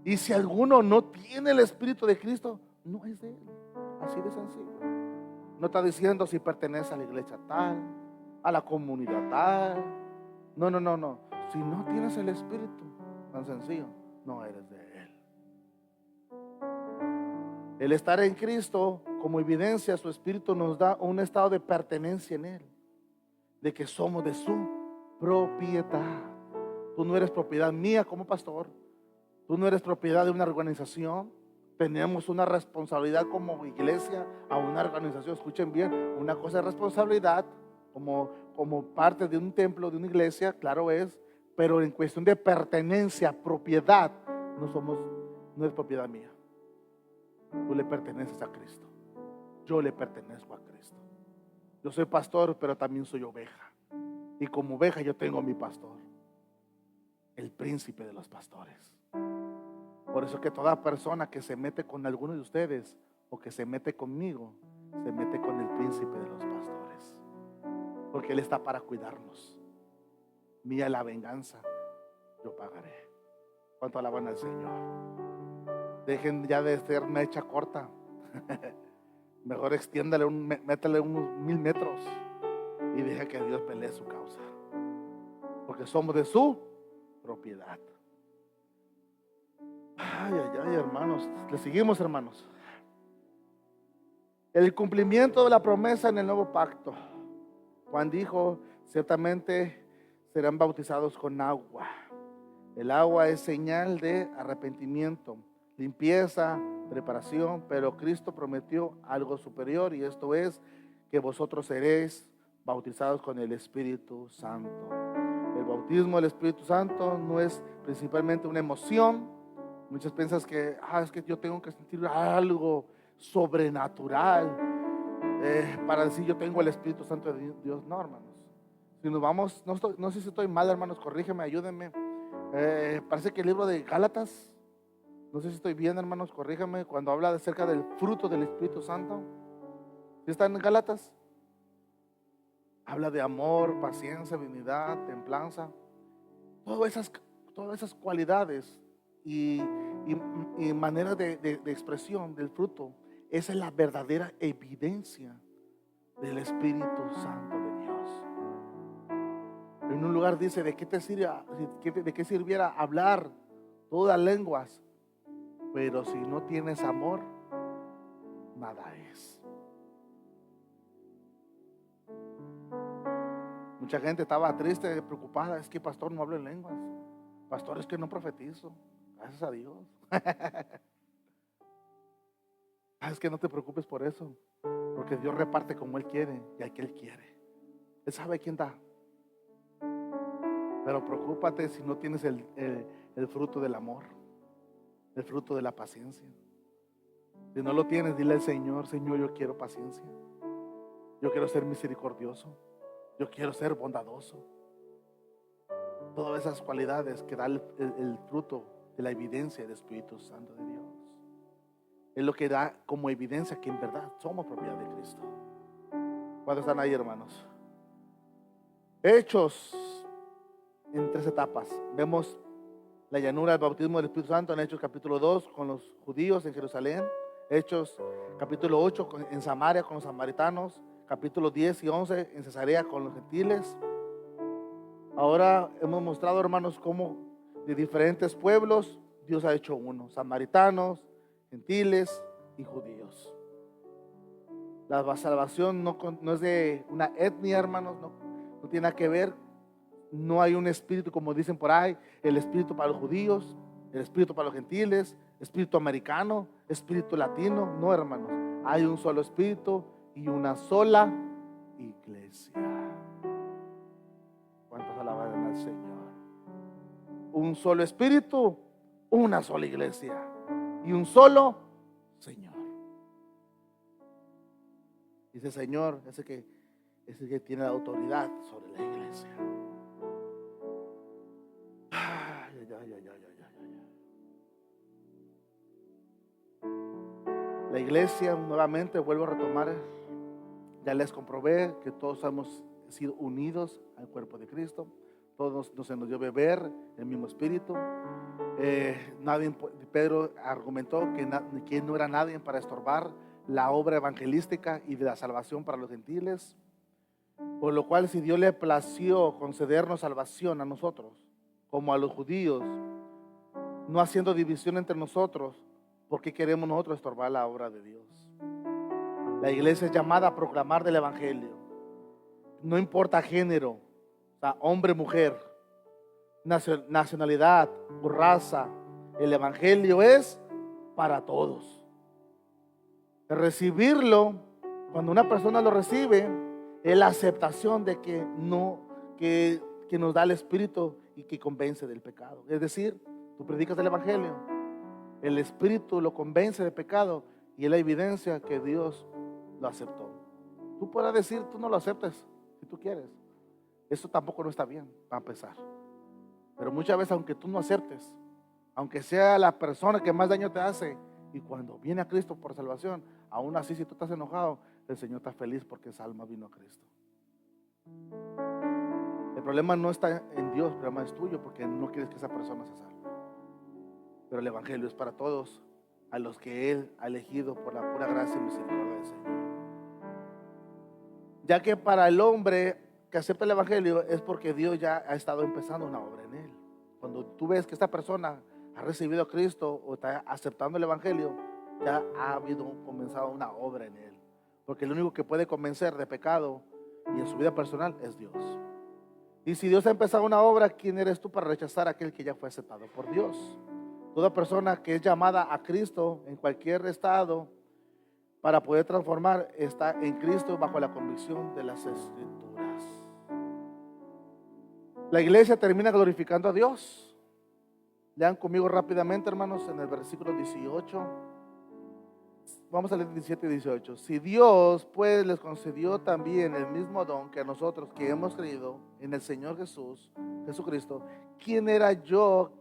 Y si alguno no tiene el Espíritu de Cristo, no es de él. Así de sencillo. No está diciendo si pertenece a la iglesia tal, a la comunidad tal. No, no, no, no. Si no tienes el Espíritu, tan sencillo, no eres de él. El estar en Cristo, como evidencia, su Espíritu nos da un estado de pertenencia en él, de que somos de su propiedad. Tú no eres propiedad mía como pastor. Tú no eres propiedad de una organización. Tenemos una responsabilidad como iglesia a una organización. Escuchen bien, una cosa es responsabilidad como parte de un templo, de una iglesia, claro es, pero en cuestión de pertenencia, propiedad, no es propiedad mía. Tú le perteneces a Cristo. Yo le pertenezco a Cristo. Yo soy pastor, pero también soy oveja. Y como oveja yo tengo a mi pastor, el príncipe de los pastores. Por eso que toda persona que se mete con alguno de ustedes o que se mete conmigo, se mete con el príncipe de los pastores, porque él está para cuidarnos. Mía la venganza, yo pagaré. ¿Cuánto alaban al Señor? Dejen ya de ser mecha corta. Mejor extiéndale, métale unos 1000 metros y deja que Dios pelee su causa, porque somos de su propiedad. Ay, ay, ay, hermanos. Le seguimos, hermanos. El cumplimiento de la promesa en el nuevo pacto. Juan dijo: ciertamente serán bautizados con agua. El agua es señal de arrepentimiento, limpieza, preparación, pero Cristo prometió algo superior, y esto es que vosotros seréis bautizados con el Espíritu Santo. El bautismo del Espíritu Santo no es principalmente una emoción. Muchos piensan que es que yo tengo que sentir algo sobrenatural para decir yo tengo el Espíritu Santo de Dios. No, hermanos. Si nos vamos, no sé si estoy mal, hermanos, corrígeme, ayúdenme. Parece que el libro de Gálatas, no sé si estoy bien, hermanos, corrígeme, cuando habla acerca del fruto del Espíritu Santo. ¿Sí está en Gálatas? Habla de amor, paciencia, benignidad, templanza. Todas esas cualidades y maneras de expresión del fruto, esa es la verdadera evidencia del Espíritu Santo de Dios. En un lugar dice: ¿de qué te sirve, de qué sirviera hablar todas lenguas, pero si no tienes amor, nada es? Mucha gente estaba triste, preocupada: es que pastor, no hablo en lenguas. Pastor, es que no profetizo. Gracias a Dios. Es que no te preocupes por eso, porque Dios reparte como Él quiere y al que Él quiere. Él sabe quién da. Pero preocúpate si no tienes el fruto del amor, el fruto de la paciencia. Si no lo tienes, dile al Señor: Señor, yo quiero paciencia. Yo quiero ser misericordioso. Yo quiero ser bondadoso. Todas esas cualidades que da el fruto de la evidencia del Espíritu Santo de Dios. Es lo que da como evidencia que en verdad somos propiedad de Cristo. ¿Cuántos están ahí, hermanos? Hechos en 3 etapas. Vemos la llanura del bautismo del Espíritu Santo en Hechos capítulo 2 con los judíos en Jerusalén. Hechos capítulo 8 en Samaria con los samaritanos. Capítulo 10 y 11 en Cesarea con los gentiles. Ahora hemos mostrado, hermanos, cómo de diferentes pueblos Dios ha hecho uno: samaritanos, gentiles y judíos. La salvación no es de una etnia, hermanos, no tiene nada que ver. No hay un espíritu, como dicen por ahí, el espíritu para los judíos, el espíritu para los gentiles, espíritu americano, espíritu latino. No, hermanos, hay un solo espíritu y una sola iglesia. ¿Cuántos alaban al Señor? Un solo espíritu, una sola iglesia y un solo Señor. Dice Señor, ese que tiene la autoridad sobre la iglesia. La iglesia, nuevamente vuelvo a retomar, ya les comprobé que todos hemos sido unidos al cuerpo de Cristo. Todos se nos dio beber el mismo espíritu. Pedro argumentó que no era nadie para estorbar la obra evangelística y de la salvación para los gentiles. Por lo cual, si Dios le plació concedernos salvación a nosotros, como a los judíos, no haciendo división entre nosotros, ¿por qué queremos nosotros estorbar la obra de Dios? La iglesia es llamada a proclamar del evangelio. No importa género, o sea, hombre, mujer, nacionalidad o raza. El evangelio es para todos. Recibirlo, cuando una persona lo recibe, es la aceptación de que nos da el Espíritu y que convence del pecado. Es decir, tú predicas el evangelio, el Espíritu lo convence de pecado y es la evidencia que Dios lo aceptó. Tú podrás decir, tú no lo aceptes si tú quieres. Eso tampoco no está bien, para empezar. Pero muchas veces, aunque tú no aceptes, aunque sea la persona que más daño te hace, y cuando viene a Cristo por salvación, aún así, si tú estás enojado, el Señor está feliz porque esa alma vino a Cristo. El problema no está en Dios, el problema es tuyo porque no quieres que esa persona se salve. Pero el evangelio es para todos, a los que Él ha elegido por la pura gracia y misericordia del Señor. Ya que para el hombre que acepta el evangelio es porque Dios ya ha estado empezando una obra en él. Cuando tú ves que esta persona ha recibido a Cristo o está aceptando el evangelio, ya ha comenzado una obra en él. Porque el único que puede convencer de pecado y en su vida personal es Dios. Y si Dios ha empezado una obra, ¿quién eres tú para rechazar a aquel que ya fue aceptado por Dios? Toda persona que es llamada a Cristo en cualquier estado para poder transformar está en Cristo bajo la convicción de las Escrituras. La iglesia termina glorificando a Dios. Lean conmigo rápidamente, hermanos, en el versículo 18. Vamos a leer 17 y 18. Si Dios pues les concedió también el mismo don que a nosotros que hemos creído en el Señor Jesucristo, ¿quién era yo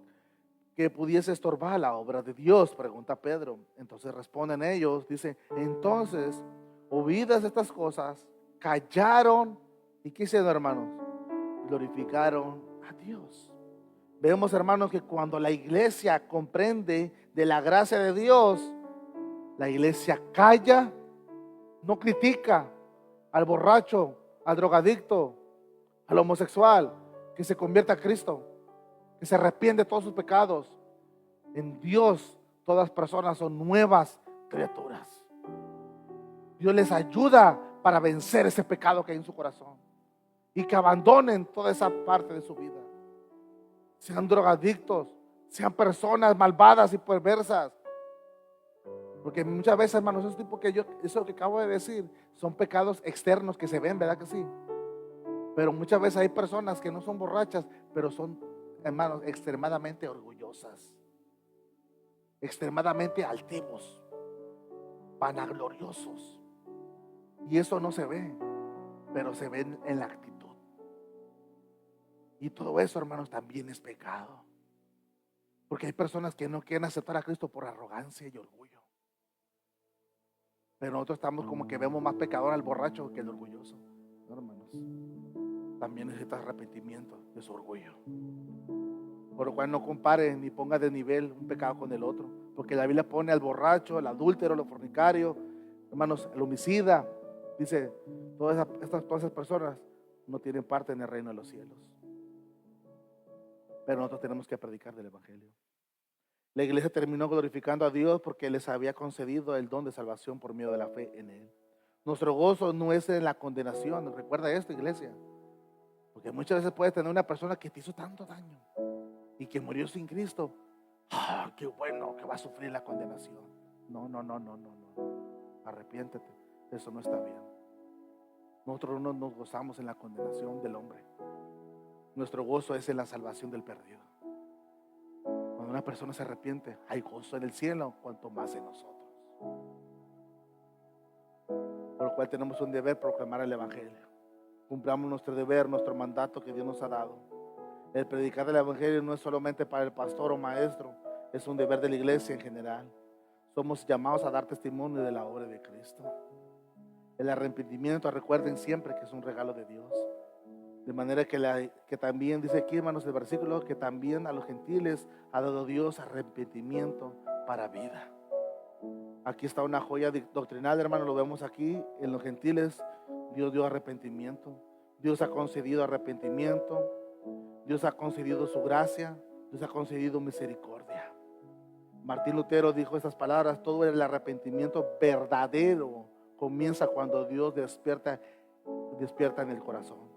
que pudiese estorbar la obra de Dios? Pregunta Pedro. Entonces responden ellos, dice, entonces, oídas estas cosas, callaron. ¿Y qué hicieron, hermanos? Glorificaron a Dios. Vemos, hermanos, que cuando la iglesia comprende de la gracia de Dios, la iglesia calla, no critica al borracho, al drogadicto, al homosexual que se convierta a Cristo, que se arrepiente de todos sus pecados. En Dios todas personas son nuevas criaturas. Dios les ayuda para vencer ese pecado que hay en su corazón y que abandonen toda esa parte de su vida. Sean drogadictos, sean personas malvadas y perversas. Porque muchas veces, hermanos, eso que acabo de decir son pecados externos que se ven, ¿verdad que sí? Pero muchas veces hay personas que no son borrachas, pero son, hermanos, extremadamente orgullosas, extremadamente altivos, vanagloriosos. Y eso no se ve, pero se ve en la actitud. Y todo eso, hermanos, también es pecado. Porque hay personas que no quieren aceptar a Cristo por arrogancia y orgullo. Pero nosotros estamos como que vemos más pecador al borracho que el orgulloso. No, hermanos. También necesita arrepentimiento de su orgullo. Por lo cual no compare ni ponga de nivel un pecado con el otro. Porque la Biblia pone al borracho, al adúltero, al fornicario, hermanos, el homicida. Dice, todas esas personas no tienen parte en el reino de los cielos. Pero nosotros tenemos que predicar del evangelio. La iglesia terminó glorificando a Dios porque les había concedido el don de salvación por medio de la fe en Él. Nuestro gozo no es en la condenación. Recuerda esto, iglesia. Porque muchas veces puedes tener una persona que te hizo tanto daño y que murió sin Cristo. ¡Ah, qué bueno que va a sufrir la condenación! No. Arrepiéntete. Eso no está bien. Nosotros no nos gozamos en la condenación del hombre. Nuestro gozo es en la salvación del perdido. Cuando una persona se arrepiente, hay gozo en el cielo, cuanto más en nosotros. Por lo cual tenemos un deber, proclamar el evangelio. Cumplamos nuestro deber, nuestro mandato que Dios nos ha dado. El predicar del evangelio no es solamente para el pastor o maestro, es un deber de la iglesia en general. somos llamados a dar testimonio de la obra de Cristo. El arrepentimiento, recuerden siempre que es un regalo de Dios. De manera que también dice aquí, hermanos, el versículo, que también a los gentiles ha dado Dios arrepentimiento para vida. Aquí está una joya doctrinal, hermano, lo vemos aquí. En los gentiles Dios dio arrepentimiento. Dios ha concedido arrepentimiento. Dios ha concedido su gracia. Dios ha concedido misericordia. Martín Lutero dijo estas palabras: todo el arrepentimiento verdadero comienza cuando Dios despierta en el corazón.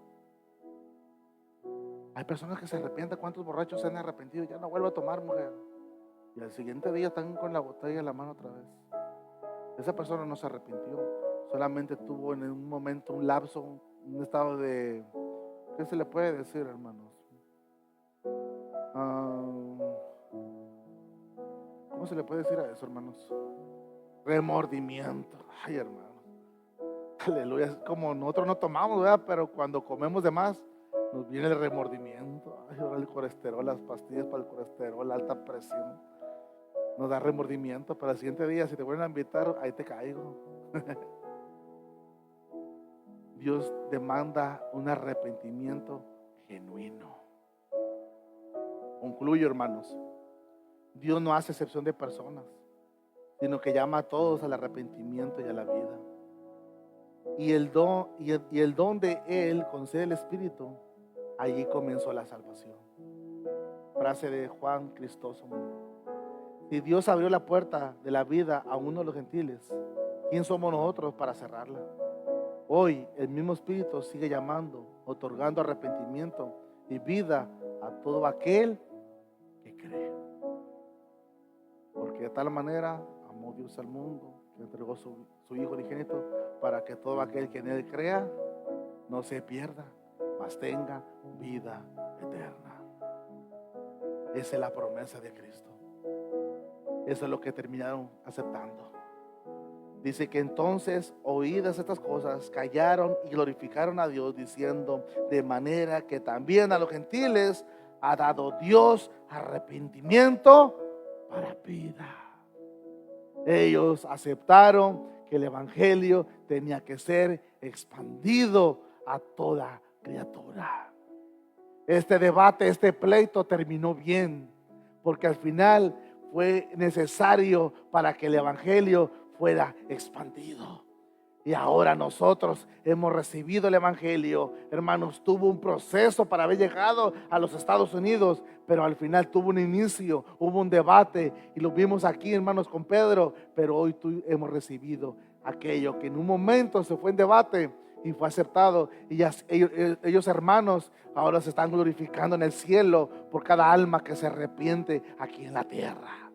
Hay personas que se arrepienten. ¿Cuántos borrachos se han arrepentido? Ya no vuelvo a tomar, mujer. Y al siguiente día están con la botella en la mano otra vez. Esa persona no se arrepintió, solamente tuvo en un momento un lapso, un estado de, ¿qué se le puede decir, hermanos? ¿Cómo se le puede decir a eso, hermanos? Remordimiento. Ay, hermano, aleluya. Es como nosotros no tomamos, ¿verdad? Pero cuando comemos de más nos viene el remordimiento. Ay, ahora el colesterol, las pastillas para el colesterol, la alta presión, nos da remordimiento. Pero al siguiente día, si te vuelven a invitar, ahí te caigo. Dios demanda un arrepentimiento genuino. Concluyo, hermanos. Dios no hace excepción de personas, sino que llama a todos al arrepentimiento y a la vida. Y el don de Él concede el Espíritu. Allí comenzó la salvación. Frase de Juan Crisóstomo: si Dios abrió la puerta de la vida a uno de los gentiles, ¿quién somos nosotros para cerrarla? Hoy el mismo Espíritu sigue llamando, otorgando arrepentimiento y vida a todo aquel que cree. Porque de tal manera amó Dios al mundo, que entregó su Hijo unigénito, para que todo aquel que en Él crea no se pierda, mas tenga vida eterna. Esa es la promesa de Cristo. Eso es lo que terminaron aceptando. Dice que entonces, oídas estas cosas, callaron y glorificaron a Dios, diciendo: de manera que también a los gentiles ha dado Dios arrepentimiento para vida. Ellos aceptaron que el evangelio tenía que ser expandido a toda criatura. Este debate, este pleito terminó bien, porque al final fue necesario para que el evangelio fuera expandido. Y ahora nosotros hemos recibido el evangelio, hermanos. Tuvo un proceso para haber llegado a los Estados Unidos, pero al final tuvo un inicio, hubo un debate, y lo vimos aquí, hermanos, con Pedro. Pero hoy hemos recibido aquello que en un momento se fue en debate y fue aceptado, y ellos, hermanos, ahora se están glorificando en el cielo por cada alma que se arrepiente aquí en la tierra.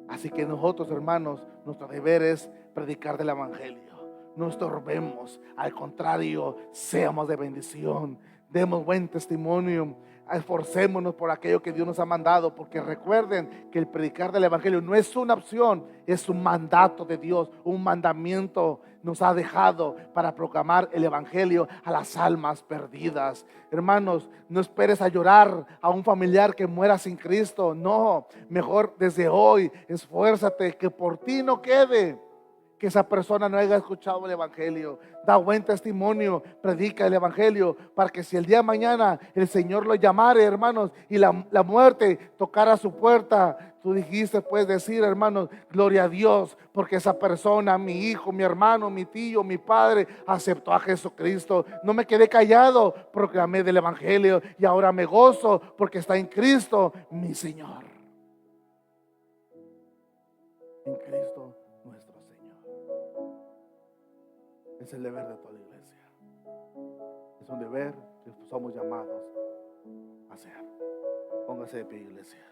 Así que nosotros, hermanos, nuestro deber es predicar del evangelio. No estorbemos, al contrario, seamos de bendición, demos buen testimonio, esforcémonos por aquello que Dios nos ha mandado, porque recuerden que el predicar del evangelio no es una opción, es un mandato de Dios, un mandamiento nos ha dejado para proclamar el evangelio a las almas perdidas. Hermanos, no esperes a llorar a un familiar que muera sin Cristo. No, mejor desde hoy esfuérzate que por ti no quede que esa persona no haya escuchado el evangelio. Da buen testimonio, predica el evangelio, para que si el día de mañana el Señor lo llamare, hermanos, y la muerte tocara su puerta, tú puedes decir, hermanos: gloria a Dios, porque esa persona, mi hijo, mi hermano, mi tío, mi padre, aceptó a Jesucristo. No me quedé callado, proclamé del evangelio, y ahora me gozo porque está en Cristo mi Señor. En Cristo nuestro Señor. Es el deber de toda la iglesia. Es un deber que somos llamados a hacer. Póngase de pie, iglesia.